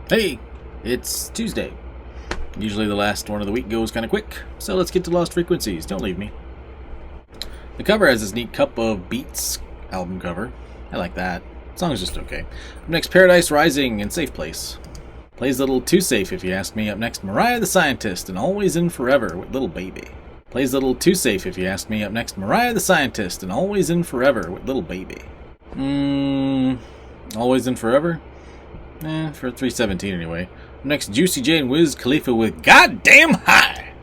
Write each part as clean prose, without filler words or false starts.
Hey, it's Tuesday. Usually the last one of the week goes kind of quick, so let's get to Lost Frequencies. Don't leave me. The cover has this neat Cup of Beats album cover. I like that. The song is just okay. Up next, Paradise Rising and Safe Place. Plays a little too safe if you ask me. Up next, Mariah the Scientist and Always in Forever with Little Baby. Plays a little too safe if you ask me. Up next, Mariah the Scientist and Always in Forever with Little Baby. Always in Forever? For 317 anyway. Up next, Juicy J and Wiz Khalifa with Goddamn High.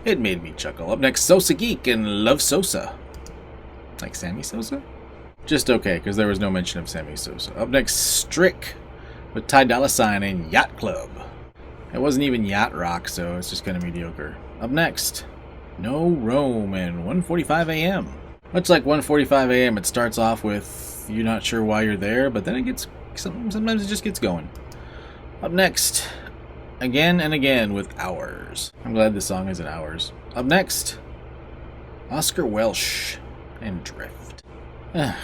It made me chuckle. Up next, Sosa Geek and Love Sosa. Like Sammy Sosa? Just okay, because there was no mention of Sammy Sosa. Up next, Strick with Ty Dolla $ign and Yacht Club. It wasn't even yacht rock, so it's just kind of mediocre. Up next, No Rome and 1:45 a.m. Much like 1:45 a.m., it starts off with you're not sure why you're there, but then it gets sometimes it just gets going. Up next, Again and Again with Hours. I'm glad this song isn't Hours. Up next, Oscar Welsh and Drift.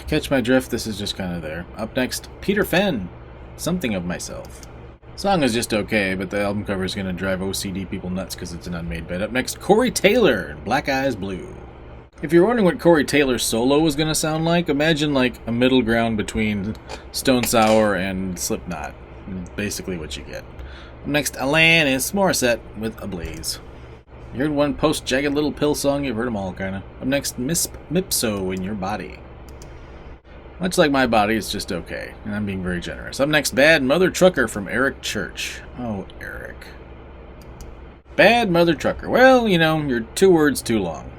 Catch my drift, this is just kind of there. Up next, Peter Fenn, Something of Myself. Song is just okay, but the album cover is going to drive OCD people nuts because it's an unmade bed. Up next, Corey Taylor and Black Eyes Blue. If you're wondering what Corey Taylor's solo was going to sound like, imagine like a middle ground between Stone Sour and Slipknot. Basically what you get. Up next, Alanis Morissette with Ablaze. You heard one post-Jagged Little Pill song, you've heard them all, kinda. Up next, Miss Mipso in Your Body. Much like my body, it's just okay, and I'm being very generous. Up next, Bad Mother Trucker from Eric Church. Oh, Eric. Bad Mother Trucker. Well, you know, you're 2 words too long.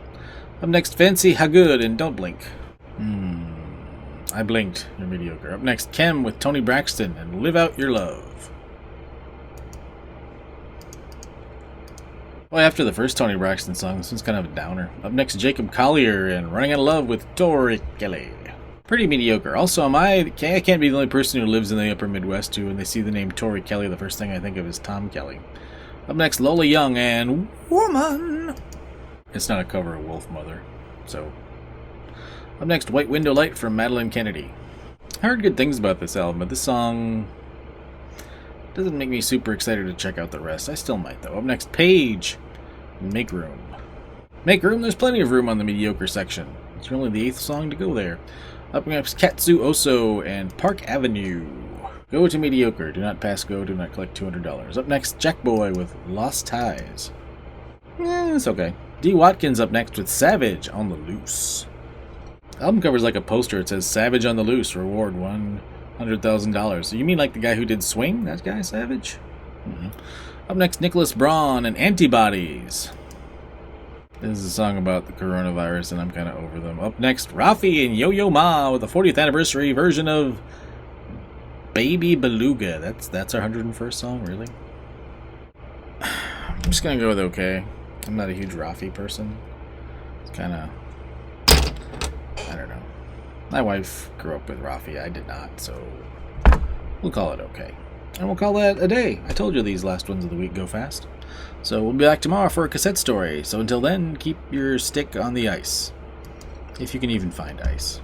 Up next, Fancy How Good and Don't Blink. I blinked. You're mediocre. Up next, Kem with Tony Braxton and Live Out Your Love. Well, after the first Tony Braxton song, this one's kind of a downer. Up next, Jacob Collier and Running Out of Love with Tori Kelly. Pretty mediocre. Also, I can't be the only person who lives in the upper Midwest who, when they see the name Tori Kelly, the first thing I think of is Tom Kelly. Up next, Lola Young and Woman. It's not a cover of Wolf Mother, so. Up next, White Window Light from Madeline Kennedy. I heard good things about this album, but this song doesn't make me super excited to check out the rest. I still might, though. Up next, Paige. Make Room. Make Room? There's plenty of room on the mediocre section. It's only the 8th song to go there. Up next, Katsu Oso and Park Avenue. Go to mediocre. Do not pass go. Do not collect $200. Up next, Jackboy with Lost Ties. It's okay. D. Watkins up next with Savage on the Loose. Album cover's like a poster. It says Savage on the Loose. Reward $100,000. So you mean like the guy who did Swing? That guy, Savage? Up next, Nicholas Braun and Antibodies. This is a song about the coronavirus, and I'm kind of over them. Up next, Rafi and Yo-Yo Ma with the 40th anniversary version of Baby Beluga. That's our 101st song, really? I'm just going to go with okay. I'm not a huge Rafi person. It's kind of, I don't know. My wife grew up with Rafi. I did not, so we'll call it okay. And we'll call that a day. I told you these last ones of the week go fast. So we'll be back tomorrow for a cassette story. So until then, keep your stick on the ice. If you can even find ice.